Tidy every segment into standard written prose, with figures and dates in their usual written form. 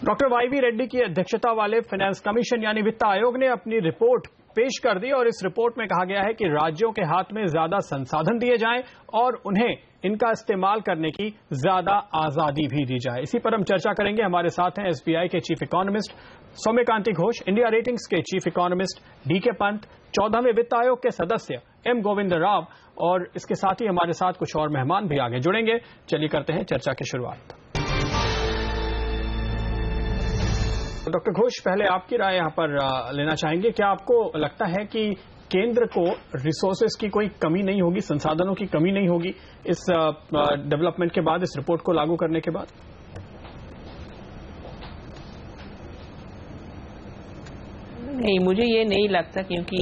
Doctor वाई.वी. Reddy की अध्यक्षता वाले फाइनेंस कमीशन यानी वित्त आयोग ने अपनी रिपोर्ट पेश कर दी और इस रिपोर्ट में कहा गया है कि राज्यों के हाथ में ज्यादा संसाधन दिए जाएं और उन्हें इनका इस्तेमाल करने की ज्यादा आजादी भी दी जाए। इसी पर हम चर्चा करेंगे। हमारे साथ हैं एसबीआई के chief economist Soumyakanti Ghosh, India ratings के चीफ इकोनॉमिस्ट डी.के. पंत, 14वें वित्त आयोग के सदस्य एम. गोविंद राव और इसके साथ ही हमारे साथ कुछ और मेहमान भी आगे जुड़ेंगे। चलिए करते हैं चर्चा की शुरुआत। डॉक्टर घोष, पहले आपकी राय यहां पर लेना चाहेंगे। क्या आपको लगता है कि केंद्र को रिसोर्सेज की कोई कमी नहीं होगी, संसाधनों की कमी नहीं होगी इस डेवलपमेंट के बाद, इस रिपोर्ट को लागू करने के बाद? नहीं, मुझे ये नहीं लगता, क्योंकि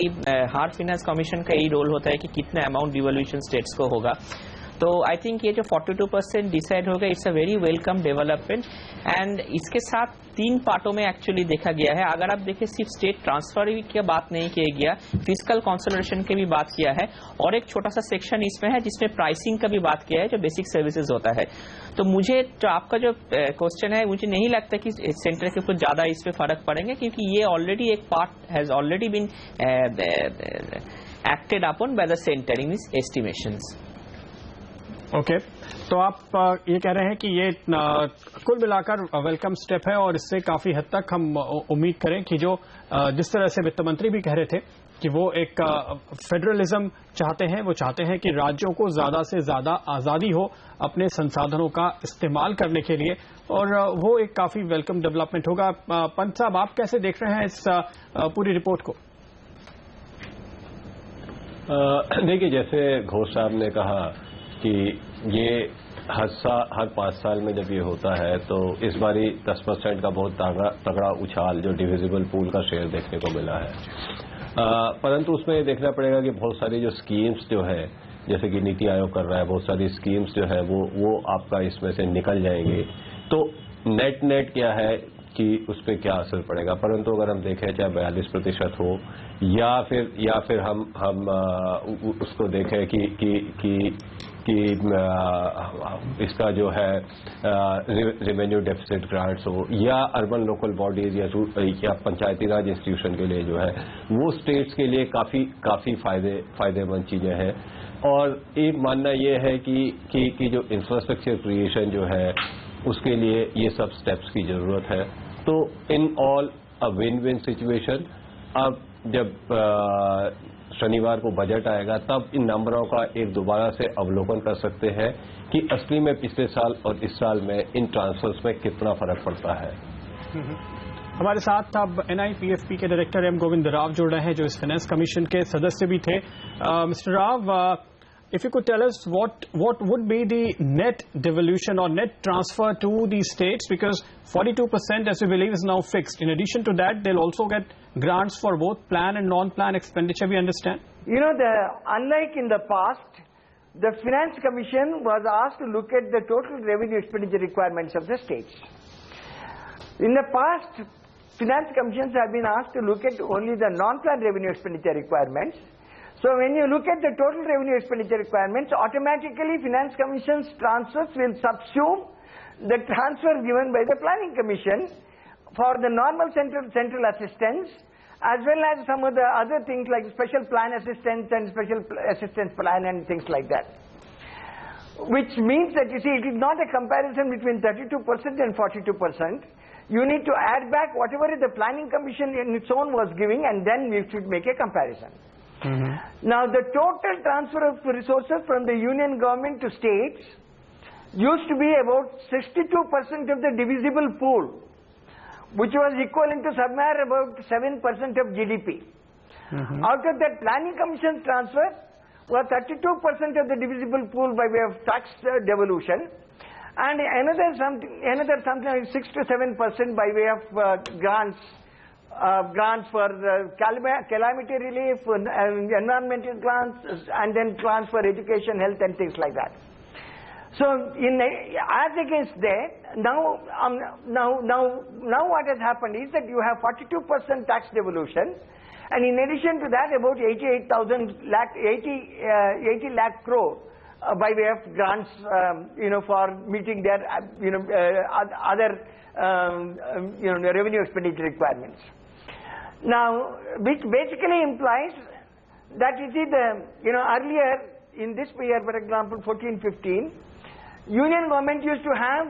हर फाइनेंस कमीशन का यही रोल होता है कि कितना अमाउंट डिवोल्यूशन स्टेट्स को होगा। तो आई थिंक ये जो 42% डिसाइड होगा, it's a very welcome development. And इसके साथ 3 पार्टों में एक्चुअली देखा गया है। अगर आप देखें, सिर्फ स्टेट ट्रांसफर की बात नहीं किया गया, फिस्कल कंसोलिडेशन की भी बात किया है और एक छोटा सा सेक्शन इसमें है जिसमें प्राइसिंग का भी बात किया है, जो बेसिक सर्विसेज होता है। तो मुझे तो आपका जो क्वेश्चन है, मुझे नहीं लगता कि सेंटर के कुछ ज्यादा इस पे फर्क पड़ेंगे, क्योंकि ये ऑलरेडी एक part has already been acted upon by the centre in is estimations. Okay, तो आप ये कह रहे हैं कि ये कुल मिलाकर वेलकम स्टेप है और इससे काफी हद तक हम उम्मीद करें कि जो जिस तरह से वित्त मंत्री भी कह रहे थे कि वो एक फेडरलिज्म चाहते हैं, वो चाहते हैं कि राज्यों को ज्यादा से ज्यादा आजादी हो अपने संसाधनों का इस्तेमाल करने के लिए, और वो एक काफी वेलकम डेवलपमेंट होगा। पंत साहब, आप कैसे देख रहे हैं इस पूरी रिपोर्ट को? देखिए, जैसे घोष साहब ने कहा कि ये हर 5 साल में जब ये होता है तो इस बारी 10% का बहुत तगड़ा उछाल जो डिविजिबल पूल का शेयर देखने को मिला है। परंतु उसमें ये देखना पड़ेगा कि बहुत सारी जो स्कीम्स जो है, जैसे कि नीति आयोग कर रहा है, बहुत सारी स्कीम्स जो है वो आपका इसमें से निकल जाएंगे। तो नेट क्या है कि उस पर क्या असर पड़ेगा। परंतु अगर हम देखें, चाहे 42% हो या फिर हम उसको देखें कि इसका जो है रेवेन्यू डेफिसिट ग्रांट्स हो या अर्बन लोकल बॉडीज या पंचायती राज इंस्टीट्यूशन के लिए जो है, वो स्टेट्स के लिए काफी फायदेमंद चीजें हैं। और एक मानना ये है कि जो इंफ्रास्ट्रक्चर क्रिएशन जो है, उसके लिए ये सब स्टेप्स की जरूरत है। तो in all a win win situation. अब जब शनिवार को बजट आएगा, तब इन नंबरों का एक दोबारा से अवलोकन कर सकते हैं कि असली में पिछले साल और इस साल में इन ट्रांसफर्स में कितना फर्क पड़ता है। हमारे साथ अब NIPFP के डायरेक्टर एम. गोविंद राव जुड़ रहे हैं, जो इस फाइनेंस कमीशन के सदस्य भी थे। Mister Rao, if you could tell us what would be the net devolution or net transfer to these states, because 42% as we believe is now fixed. In addition to that, they'll also get grants for both plan and non-plan expenditure, we understand. You know, unlike in the past, the Finance Commission was asked to look at the total revenue expenditure requirements of the states. In the past, Finance Commissions have been asked to look at only the non-plan revenue expenditure requirements. So when you look at the total revenue expenditure requirements, automatically Finance Commission's transfers will subsume the transfer given by the Planning Commission for the normal central assistance, as well as some of the other things like special plan assistance and special assistance plan and things like that. Which means that, you see, it is not a comparison between 32% and 42%. You need to add back whatever the Planning Commission in its own was giving, and then we should make a comparison. Now, the total transfer of resources from the union government to states used to be about 62% of the divisible pool, which was equivalent to somewhere about 7% of GDP. Out of that, Planning Commission transfer was 32% of the divisible pool by way of tax devolution, and another something like 6 to 7% by way of grants for calamity relief, environmental grants, and then grants for education, health, and things like that. So, as against that, now what has happened is that you have 42% tax devolution, and in addition to that, about 80 lakh crore by way of grants, for meeting their, other, revenue expenditure requirements. Now, which basically implies that you see earlier in this year, for example, 14-15, Union government used to have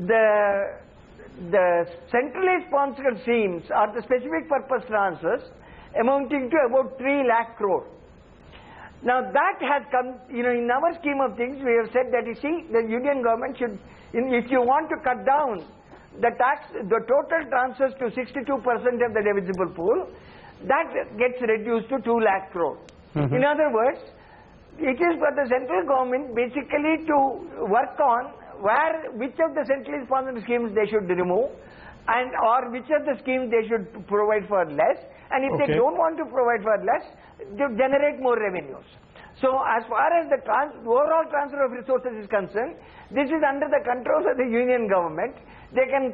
the centrally sponsored schemes or the specific purpose transfers amounting to about 3 lakh crore. Now that has come, in our scheme of things, we have said that, you see, the Union government should, if you want to cut down the total transfers to 62% of the divisible pool, that gets reduced to 2 lakh crore. In other words, it is for the central government basically to work on which of the centrally sponsored schemes they should remove, or which of the schemes they should provide for less, and if they don't want to provide for less, they generate more revenues. So as far as the overall transfer of resources is concerned, this is under the control of the Union government. They can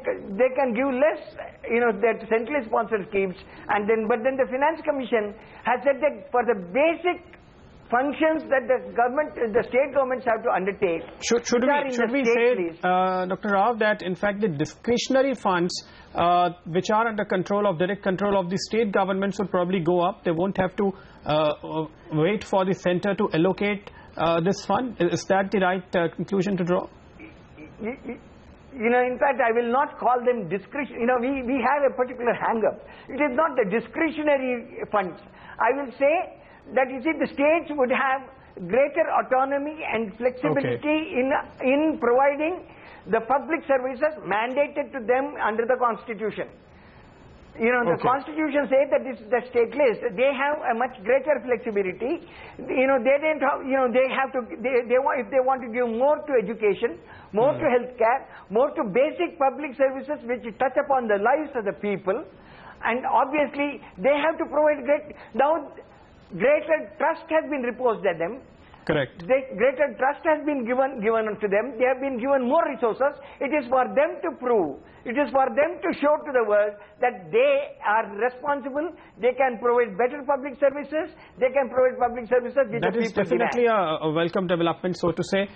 give less, that centrally sponsored schemes, but then the Finance Commission has said that for the basic functions that the state governments have to undertake. Should we say, Dr. Rao, that in fact the discretionary funds which are under direct control of the state governments would probably go up? They won't have to wait for the center to allocate this fund. Is that the right conclusion to draw? In fact, I will not call them discretion. We have a particular hang-up. It is not the discretionary funds. I will say that, you see, the states would have greater autonomy and flexibility in providing the public services mandated to them under the Constitution. The Constitution says that this is the state list. They have a much greater flexibility. They don't have, they have to, if they want to give more to education, more to healthcare, more to basic public services which touch upon the lives of the people, and obviously they have to provide greater trust has been reposed at them. Correct. Greater trust has been given to them. They have been given more resources. It is for them to prove. It is for them to show to the world that they are responsible. They can provide better public services. They can provide public services with the people. That is definitely a welcome development, so to say.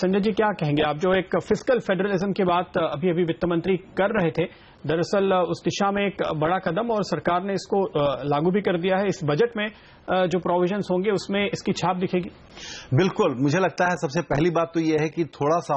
Sanjay ji, क्या कहेंगे आप? जो एक fiscal federalism की बात अभी वित्त मंत्री कर रहे थे, दरअसल उस दिशा में एक बड़ा कदम, और सरकार ने इसको लागू भी कर दिया है। इस बजट में जो प्रोविजंस होंगे उसमें इसकी छाप दिखेगी। बिल्कुल, मुझे लगता है सबसे पहली बात तो यह है कि थोड़ा सा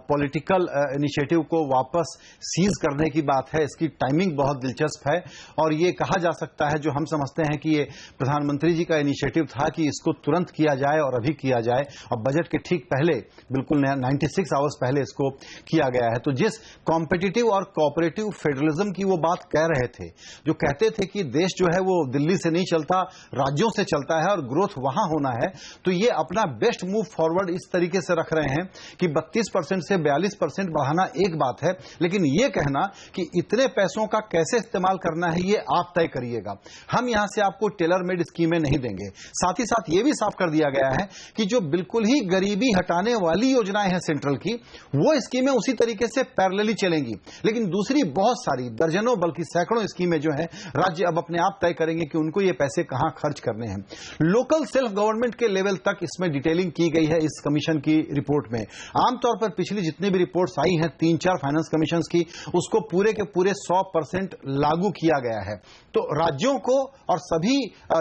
पॉलिटिकल इनिशिएटिव को वापस सीज करने की बात है। इसकी टाइमिंग बहुत दिलचस्प है, और ये कहा जा सकता है, जो हम समझते हैं कि ये प्रधानमंत्री जी का इनिशिएटिव था कि इसको तुरंत किया जाए और अभी किया जाए, और बजट के ठीक पहले, बिल्कुल 96 आवर्स पहले इसको किया गया है। तो जिस कॉम्पिटिटिव और कोऑपरेटिव फेडरलिज्म की वो बात कह रहे थे, जो कहते थे कि देश जो है वो दिल्ली से नहीं चलता, राज्यों से चलता है और ग्रोथ वहां होना है, तो ये अपना बेस्ट मूव फॉरवर्ड इस तरीके से रख रहे हैं कि 32% से 42% बढ़ाना एक बात है, लेकिन ये कहना कि इतने पैसों का कैसे इस्तेमाल करना है ये आप तय करिएगा, हम यहां से आपको टेलर मेड स्कीमें नहीं देंगे। साथ ही साथ ये भी साफ कर दिया गया है कि जो बिल्कुल ही गरीबी हटाने वाली योजनाएं हैं सेंट्रल की, वो स्कीमें उसी तरीके से पैरेलली चलेंगी, लेकिन दूसरी बहुत सारी दर्जनों बल्कि सैकड़ों स्कीमें जो है राज्य अब अपने आप तय करेंगे कि उनको ये पैसे कहां खर्च करने हैं। लोकल सेल्फ गवर्नमेंट के लेवल तक इसमें डिटेलिंग की गई है इस कमीशन की रिपोर्ट में। आमतौर पर पिछली जितनी भी रिपोर्ट्स आई हैं 3-4 फाइनेंस कमीशन की, उसको पूरे के पूरे 100% लागू किया गया है। तो राज्यों को और सभी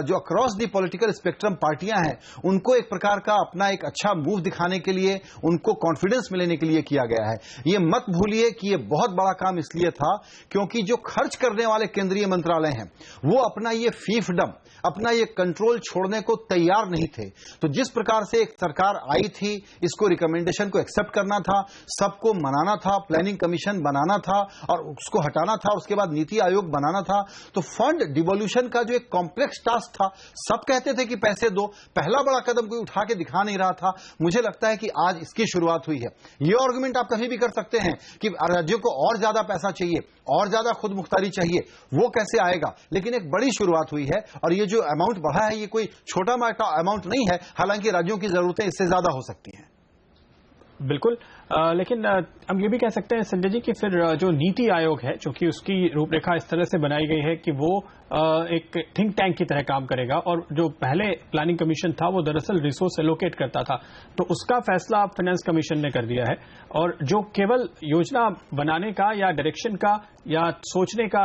जो अक्रॉस दी पॉलिटिकल स्पेक्ट्रम पार्टियां हैं, उनको एक प्रकार का अपना एक अच्छा मूव दिखाने के लिए, उनको कॉन्फिडेंस मिलने के लिए किया गया है। ये मत भूलिए कि ये बहुत बड़ा काम इसलिए था क्योंकि जो खर्च करने वाले केंद्रीय मंत्रालय हैं, वो अपना ये फीफडम, अपना ये कंट्रोल छोड़ने को तैयार नहीं थे। तो जिस प्रकार से एक सरकार आई थी, इसको रिकमेंडेशन को एक्सेप्ट करना था, सबको मनाना था, प्लानिंग कमीशन बनाना था और उसको हटाना था, उसके बाद नीति आयोग बनाना था। तो फंड डिवोल्यूशन का जो एक कॉम्प्लेक्स टास्क था, सब कहते थे कि पैसे दो, पहला बड़ा कदम कोई उठा के दिखा नहीं रहा था। मुझे लगता है कि आज इसकी शुरुआत हुई है। ये आर्गुमेंट आप कभी भी कर सकते हैं कि राज्यों को और ज्यादा पैसा चाहिए, और ज्यादा खुद मुख्तारी चाहिए, वो कैसे आएगा, लेकिन एक बड़ी शुरुआत हुई है। और ये जो अमाउंट बढ़ा है, ये कोई छोटा मोटा अमाउंट नहीं है, हालांकि राज्यों की जरूरतें इससे ज्यादा हो सकती हैं। बिल्कुल, लेकिन हम ये भी कह सकते हैं संजय जी कि फिर जो नीति आयोग है, चूंकि उसकी रूपरेखा इस तरह से बनाई गई है कि वो एक थिंक टैंक की तरह काम करेगा, और जो पहले प्लानिंग कमीशन था वो दरअसल रिसोर्स एलोकेट करता था, तो उसका फैसला अब फाइनेंस कमीशन ने कर दिया है, और जो केवल योजना बनाने का या डायरेक्शन का या सोचने का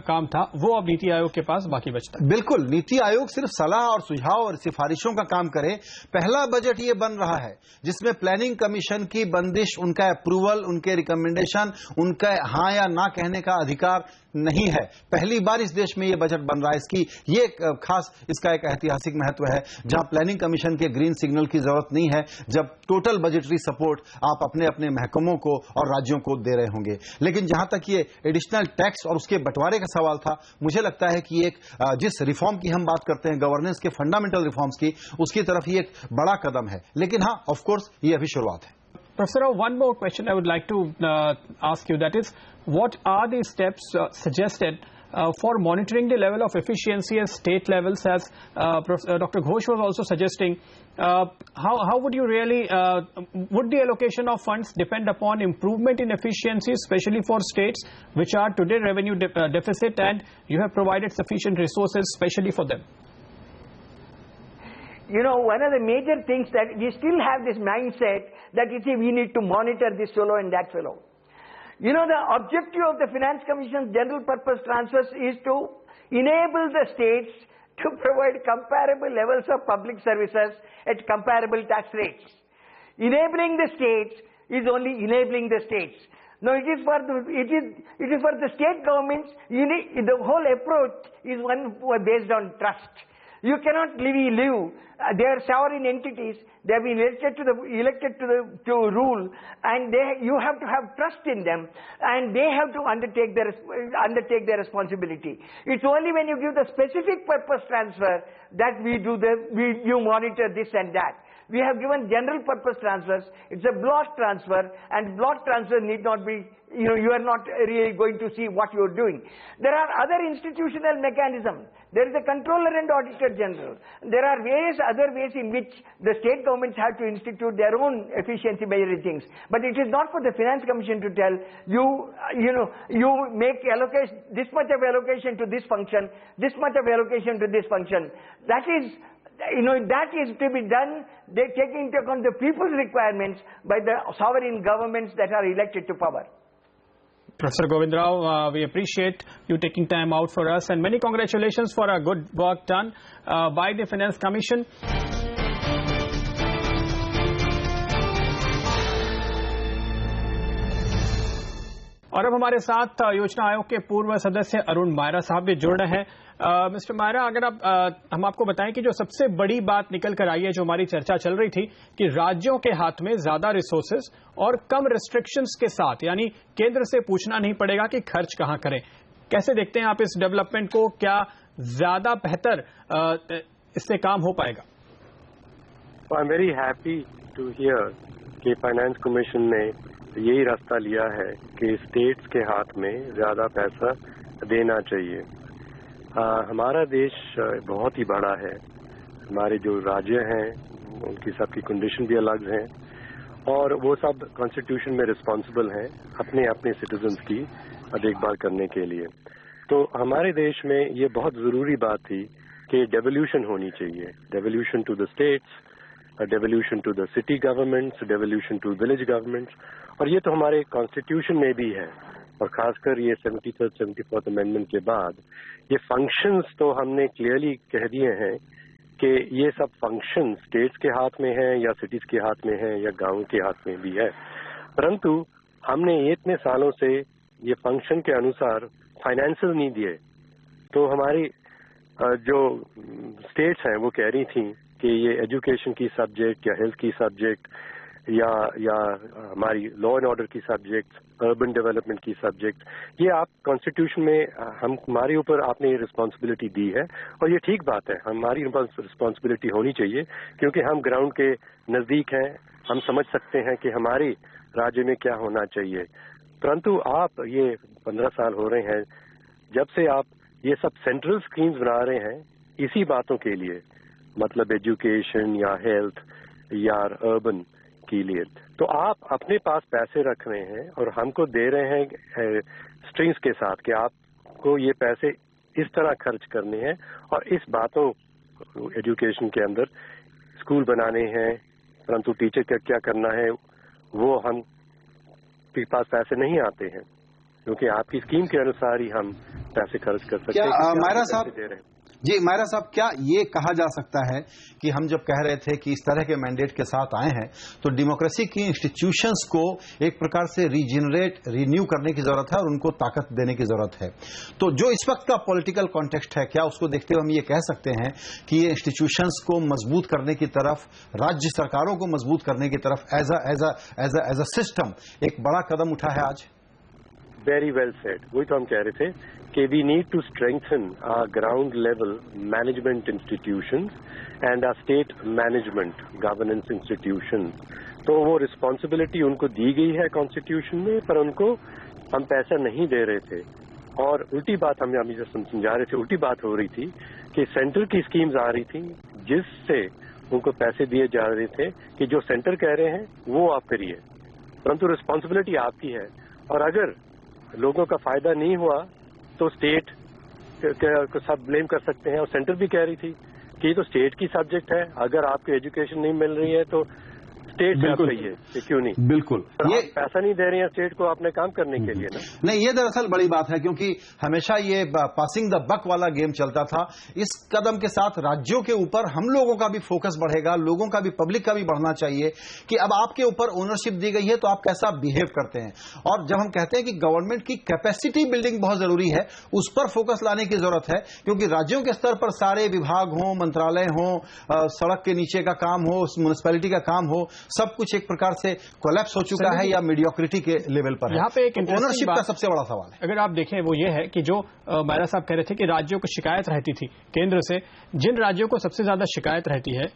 काम था वो अब नीति आयोग के पास बाकी बचता है। बिल्कुल, नीति आयोग सिर्फ सलाह और सुझाव और सिफारिशों का काम करे। पहला बजट ये बन रहा है जिसमें प्लानिंग कमीशन की बंदिश, उनका अप्रूवल, उनके रिकमेंडेशन, उनका हाँ या ना कहने का अधिकार नहीं है। पहली बार इस देश में ये बजट बन रहा है। इसकी ये खास, इसका एक ऐतिहासिक महत्व है, जहां प्लानिंग कमीशन के ग्रीन सिग्नल की जरूरत नहीं है, जब टोटल बजटरी सपोर्ट आप अपने अपने महकमों को और राज्यों को दे रहे होंगे। लेकिन जहां तक ये एडिशनल टैक्स और उसके बंटवारे का सवाल था, मुझे लगता है कि एक जिस रिफॉर्म की हम बात करते हैं, गवर्नेंस के फंडामेंटल रिफॉर्म्स की, उसकी तरफ ये एक बड़ा कदम है। लेकिन हाँ, ऑफ कोर्स ये अभी शुरुआत है। Professor, one more question I would like to ask you, that is, what are the steps suggested for monitoring the level of efficiency at state levels, as Dr. Ghosh was also suggesting? How would you really, would the allocation of funds depend upon improvement in efficiency, especially for states which are today revenue deficit, and you have provided sufficient resources especially for them? You know, one of the major things that we still have this mindset that you see we need to monitor this fellow and that fellow. You know, the objective of the Finance Commission's general purpose transfers is to enable the states to provide comparable levels of public services at comparable tax rates. Enabling the states is only enabling the states. No, it is for the state governments. The whole approach is one based on trust. You cannot live. They are sovereign entities. They have been elected to rule, and you have to have trust in them, and they have to undertake their responsibility. It's only when you give the specific purpose transfer that you monitor this and that. We have given general purpose transfers. It's a block transfer, and block transfer need not be, you are not really going to see what you are doing. There are other institutional mechanisms. There is a controller and auditor general. There are various other ways in which the state governments have to institute their own efficiency measuring things. But it is not for the Finance Commission to tell you make allocation, this much of allocation to this function, this much of allocation to this function. That is to be done, they taking into account the people's requirements by the sovereign governments that are elected to power. Professor Govind Rao, we appreciate you taking time out for us, and many congratulations for a good work done by the Finance Commission. और अब हमारे साथ योजना आयोग के पूर्व सदस्य अरुण मायरा साहब भी जुड़ रहे हैं। मिस्टर मायरा, अगर हम आपको बताएं कि जो सबसे बड़ी बात निकल कर आई है, जो हमारी चर्चा चल रही थी कि राज्यों के हाथ में ज्यादा रिसोर्सेज और कम रिस्ट्रिक्शंस के साथ, यानी केंद्र से पूछना नहीं पड़ेगा कि खर्च कहां करें, कैसे देखते हैं आप इस डेवलपमेंट को? क्या ज्यादा बेहतर इससे काम हो पाएगा? I am very happy to hear कि फाइनेंस कमीशन ने यही रास्ता लिया है कि स्टेट्स के हाथ में ज्यादा पैसा देना चाहिए। हमारा देश बहुत ही बड़ा है, हमारे जो राज्य हैं उनकी सबकी कंडीशन भी अलग हैं, और वो सब कॉन्स्टिट्यूशन में रिस्पॉन्सिबल हैं अपने अपने सिटीजन्स की देखभाल करने के लिए। तो हमारे देश में ये बहुत ज़रूरी बात थी कि डेवोल्यूशन होनी चाहिए, devolution to the states, devolution to the city governments, devolution to village governments, और ये तो हमारे कॉन्स्टिट्यूशन में भी है। और खासकर ये 73rd 74th अमेंडमेंट के बाद ये फंक्शंस तो हमने क्लियरली कह दिए हैं कि ये सब फंक्शन स्टेट्स के हाथ में है या सिटीज के हाथ में है या गाँव के हाथ में भी है, परंतु हमने इतने सालों से ये फंक्शन के अनुसार फाइनेंशियल नहीं दिए। तो हमारी जो स्टेट्स हैं वो कह रही थी कि ये एजुकेशन की सब्जेक्ट या हेल्थ की सब्जेक्ट या हमारी लॉ एंड ऑर्डर की सब्जेक्ट, अर्बन डेवलपमेंट की सब्जेक्ट, ये आप कॉन्स्टिट्यूशन में हमारे ऊपर आपने ये रिस्पॉन्सिबिलिटी दी है, और ये ठीक बात है, हमारी रिस्पॉन्सिबिलिटी होनी चाहिए क्योंकि हम ग्राउंड के नज़दीक हैं, हम समझ सकते हैं कि हमारे राज्य में क्या होना चाहिए। परंतु आप ये 15 साल हो रहे हैं जब से आप ये सब सेंट्रल स्कीम्स बना रहे हैं इसी बातों के लिए, मतलब एजुकेशन या हेल्थ या अर्बन के लिए। तो आप अपने पास पैसे रख रहे हैं और हमको दे रहे हैं स्ट्रिंग्स के साथ कि आपको ये पैसे इस तरह खर्च करने हैं और इस बातों एजुकेशन के अंदर स्कूल बनाने हैं, परंतु टीचर का क्या करना है वो हम के पास पैसे नहीं आते हैं, क्योंकि आपकी स्कीम के अनुसार ही हम पैसे खर्च कर सकते हैं। मायरा साहब जी, मायरा साहब, क्या ये कहा जा सकता है कि हम जब कह रहे थे कि इस तरह के मैंडेट के साथ आए हैं तो डेमोक्रेसी की इंस्टीट्यूशंस को एक प्रकार से रीजनरेट, रिन्यू करने की जरूरत है और उनको ताकत देने की जरूरत है। तो जो इस वक्त का पॉलिटिकल कॉन्टेक्स्ट है, क्या उसको देखते हुए हम ये कह सकते हैं कि ये इंस्टीट्यूशंस को मजबूत करने की तरफ, राज्य सरकारों को मजबूत करने की तरफ एज अ सिस्टम एक बड़ा कदम उठा है आज? Very well said. वही तो हम कह रहे थे कि we need to strengthen our ground level management institutions and our state management governance institutions. तो वो रिस्पॉन्सिबिलिटी उनको दी गई है कॉन्स्टिट्यूशन में, पर उनको हम पैसा नहीं दे रहे थे। और उल्टी बात हम जो समझा रहे थे, उल्टी बात हो रही थी कि सेंटर की स्कीम्स आ रही थी जिससे उनको पैसे दिए जा रहे थे कि जो सेंटर कह रहे हैं वो आप करिए, परंतु रिस्पॉन्सिबिलिटी आपकी है। और अगर लोगों का फायदा नहीं हुआ तो स्टेट को सब ब्लेम कर सकते हैं। और सेंटर भी कह रही थी कि ये तो स्टेट की सब्जेक्ट है, अगर आपको एजुकेशन नहीं मिल रही है तो स्टेट से आप कहिए कि क्यों नहीं। बिल्कुल, ये पैसा नहीं दे रहे हैं स्टेट को अपने काम करने के लिए ना। नहीं, ये दरअसल बड़ी बात है, क्योंकि हमेशा ये पासिंग द बक वाला गेम चलता था। इस कदम के साथ राज्यों के ऊपर हम लोगों का भी फोकस बढ़ेगा, लोगों का भी, पब्लिक का भी बढ़ना चाहिए कि अब आपके ऊपर ओनरशिप दी गई है तो आप कैसा बिहेव करते हैं। और जब हम कहते हैं कि गवर्नमेंट की कैपेसिटी बिल्डिंग बहुत जरूरी है, उस पर फोकस लाने की जरूरत है, क्योंकि राज्यों के स्तर पर सारे विभाग हों, मंत्रालय हों, सड़क के नीचे का काम हो, म्युनिसिपैलिटी का काम हो, सब कुछ एक प्रकार से कोलैप्स हो चुका है या मीडियोक्रिटी के लेवल पर है। यहाँ पे एक ओनरशिप का सबसे बड़ा सवाल है। अगर आप देखें वो ये है कि जो मायरा साहब कह रहे थे कि राज्यों को शिकायत रहती थी केंद्र से, जिन राज्यों को सबसे ज्यादा शिकायत रहती है,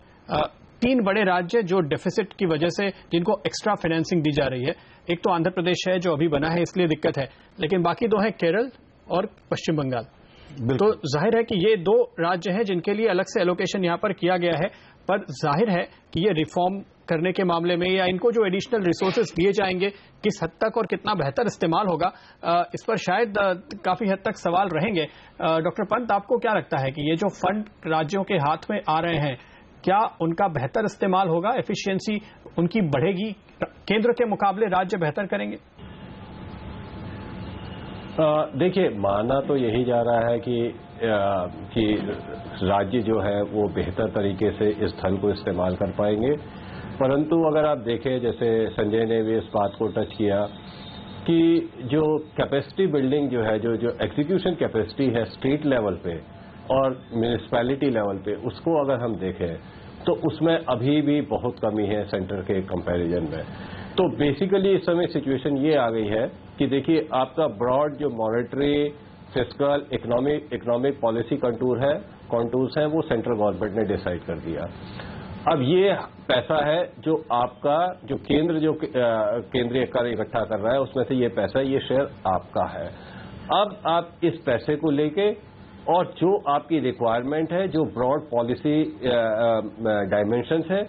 3 बड़े राज्य जो डेफिसिट की वजह से जिनको एक्स्ट्रा फाइनेंसिंग दी जा रही है, एक तो आंध्र प्रदेश है जो अभी बना है इसलिए दिक्कत है, लेकिन बाकी 2 हैं केरल और पश्चिम बंगाल। तो जाहिर है कि ये 2 राज्य हैं जिनके लिए अलग से एलोकेशन यहां पर किया गया है, पर जाहिर है कि ये रिफॉर्म करने के मामले में या इनको जो एडिशनल रिसोर्सेज दिए जाएंगे किस हद तक और कितना बेहतर इस्तेमाल होगा, इस पर शायद काफी हद तक सवाल रहेंगे। डॉक्टर पंत, आपको क्या लगता है कि ये जो फंड राज्यों के हाथ में आ रहे हैं, क्या उनका बेहतर इस्तेमाल होगा, एफिशिएंसी उनकी बढ़ेगी, केंद्र के मुकाबले राज्य बेहतर करेंगे? देखिए, माना तो यही जा रहा है कि राज्य जो है वो बेहतर तरीके से इस धन को इस्तेमाल कर पाएंगे, परंतु अगर आप देखें, जैसे संजय ने भी इस बात को टच किया कि जो कैपेसिटी बिल्डिंग जो है, जो एग्जीक्यूशन कैपेसिटी है स्टेट लेवल पे और म्यूनिसिपैलिटी लेवल पे, उसको अगर हम देखें तो उसमें अभी भी बहुत कमी है सेंटर के कंपैरिजन में। तो बेसिकली इस समय सिचुएशन ये आ गई है कि देखिए, आपका ब्रॉड जो monetary, fiscal, economic policy contours हैं वो सेंट्रल गवर्नमेंट ने डिसाइड कर दिया। अब ये पैसा है जो आपका, जो केंद्रीय कर इकट्ठा कर रहा है, उसमें से ये पैसा, ये शेयर आपका है। अब आप इस पैसे को लेके और जो आपकी रिक्वायरमेंट है, जो ब्रॉड पॉलिसी डायमेंशंस है,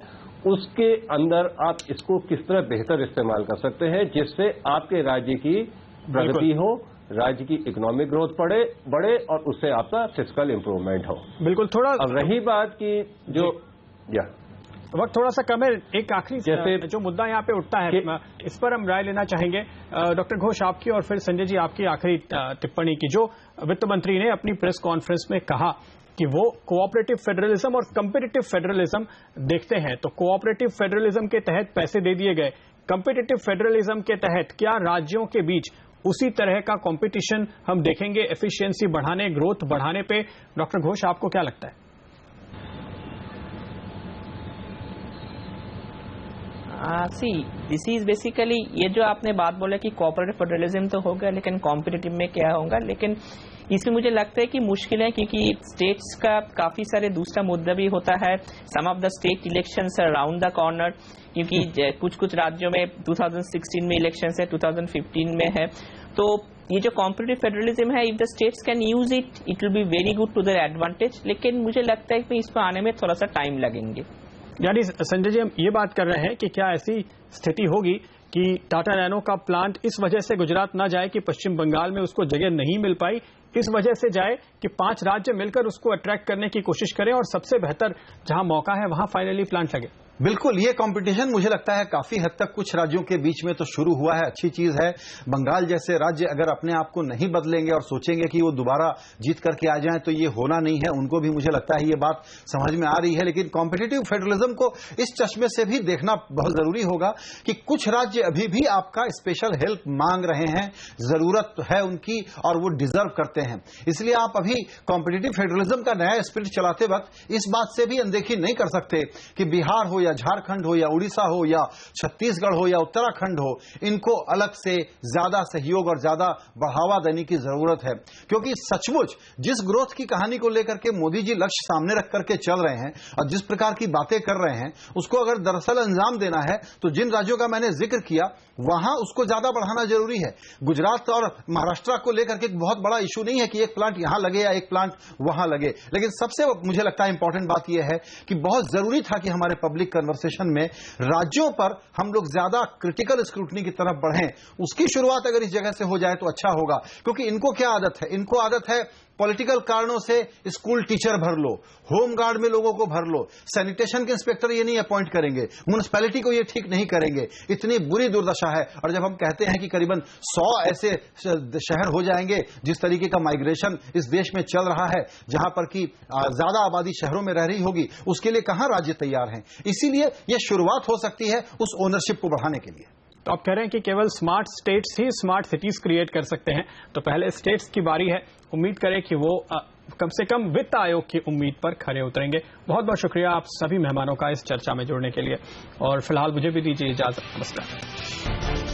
उसके अंदर आप इसको किस तरह बेहतर इस्तेमाल कर सकते हैं जिससे आपके राज्य की प्रगति हो, राज्य की इकोनॉमिक ग्रोथ बढ़े और उससे आपका फिस्कल इंप्रूवमेंट हो। बिल्कुल। थोड़ा अब रही बात की जो वक्त थोड़ा सा कम है, एक आखिरी जो मुद्दा यहाँ पे उठता है इस पर हम राय लेना चाहेंगे। डॉक्टर घोष, आपकी और फिर संजय जी आपकी आखिरी टिप्पणी की। जो वित्त मंत्री ने अपनी प्रेस कॉन्फ्रेंस में कहा कि वो कोऑपरेटिव फेडरलिज्म और कंपेटिटिव फेडरलिज्म देखते हैं, तो कोऑपरेटिव फेडरलिज्म के तहत पैसे दे दिए गए, कंपेटिटिव फेडरलिज्म के तहत क्या राज्यों के बीच उसी तरह का कंपटीशन हम देखेंगे एफिशिएंसी बढ़ाने, ग्रोथ बढ़ाने पे? डॉक्टर घोष, आपको क्या लगता है? दिस इज बेसिकली, ये जो आपने बात बोला कि कोऑपरेटिव फेडरलिज्म तो होगा लेकिन कॉम्पिटिटिव में क्या होगा, लेकिन इसमें मुझे लगता है कि मुश्किल है क्योंकि स्टेट्स का काफी सारे दूसरा मुद्दा भी होता है। Some of the state elections are around the corner, क्योंकि कुछ राज्यों में 2016 में इलेक्शंस है, 2015 में है। तो ये जो कॉम्पिटिटिव फेडरलिज्म है, if the states can use it, it will be very good to their advantage, लेकिन मुझे लगता है कि इसमें आने में थोड़ा सा टाइम लगेंगे। यानी संजय जी, हम ये बात कर रहे हैं कि क्या ऐसी स्थिति होगी कि टाटा नैनो का प्लांट इस वजह से गुजरात ना जाए कि पश्चिम बंगाल में उसको जगह नहीं मिल पाई, इस वजह से जाए कि 5 राज्य मिलकर उसको अट्रैक्ट करने की कोशिश करें और सबसे बेहतर जहां मौका है वहां फाइनली प्लांट लगे? बिल्कुल, ये कंपटीशन मुझे लगता है काफी हद तक कुछ राज्यों के बीच में तो शुरू हुआ है, अच्छी चीज है। बंगाल जैसे राज्य अगर अपने आप को नहीं बदलेंगे और सोचेंगे कि वो दोबारा जीत करके आ जाएं तो ये होना नहीं है। उनको भी मुझे लगता है ये बात समझ में आ रही है, लेकिन कॉम्पिटिटिव फेडरलिज्म को इस चश्मे से भी देखना बहुत जरूरी होगा कि कुछ राज्य अभी भी आपका स्पेशल हेल्प मांग रहे हैं, जरूरत है उनकी और वो डिजर्व करते हैं। इसलिए आप अभी कॉम्पिटिटिव फेडरलिज्म का नया स्पिरिट चलाते वक्त इस बात से भी अनदेखी नहीं कर सकते कि बिहार हो या झारखंड हो या उड़ीसा हो या छत्तीसगढ़ हो या उत्तराखंड हो, इनको अलग से ज्यादा सहयोग और ज्यादा बढ़ावा देने की जरूरत है। क्योंकि सचमुच जिस ग्रोथ की कहानी को लेकर के मोदी जी लक्ष्य सामने रख करके चल रहे हैं और जिस प्रकार की बातें कर रहे हैं, उसको अगर दरअसल अंजाम देना है तो जिन राज्यों का मैंने जिक्र किया वहां उसको ज्यादा बढ़ाना जरूरी है। गुजरात और महाराष्ट्र को लेकर के एक बहुत बड़ा इशू नहीं है कि एक प्लांट यहां लगे या एक प्लांट वहां लगे, लेकिन सबसे मुझे लगता है इंपॉर्टेंट बात यह है कि बहुत जरूरी था कि हमारे पब्लिक कन्वर्सेशन में राज्यों पर हम लोग ज्यादा क्रिटिकल स्क्रूटनी की तरफ बढ़ें। उसकी शुरुआत अगर इस जगह से हो जाए तो अच्छा होगा, क्योंकि इनको क्या आदत है, इनको आदत है पॉलिटिकल कारणों से स्कूल टीचर भर लो, होम गार्ड में लोगों को भर लो, सैनिटेशन के इंस्पेक्टर ये नहीं अपॉइंट करेंगे, म्युनिसिपैलिटी को ये ठीक नहीं करेंगे। इतनी बुरी दुर्दशा है। और जब हम कहते हैं कि करीबन 100 ऐसे शहर हो जाएंगे जिस तरीके का माइग्रेशन इस देश में चल रहा है, जहां पर कि ज्यादा आबादी शहरों में रह रही होगी, उसके लिए कहां राज्य तैयार हैं। इसीलिए यह शुरुआत हो सकती है उस ओनरशिप को बढ़ाने के लिए। तो आप कह रहे हैं कि केवल स्मार्ट स्टेट्स ही स्मार्ट सिटीज क्रिएट कर सकते हैं, तो पहले स्टेट्स की बारी है। उम्मीद करें कि वो कम से कम वित्त आयोग की उम्मीद पर खरे उतरेंगे। बहुत बहुत शुक्रिया आप सभी मेहमानों का इस चर्चा में जुड़ने के लिए, और फिलहाल मुझे भी दीजिए इजाजत। नमस्कार।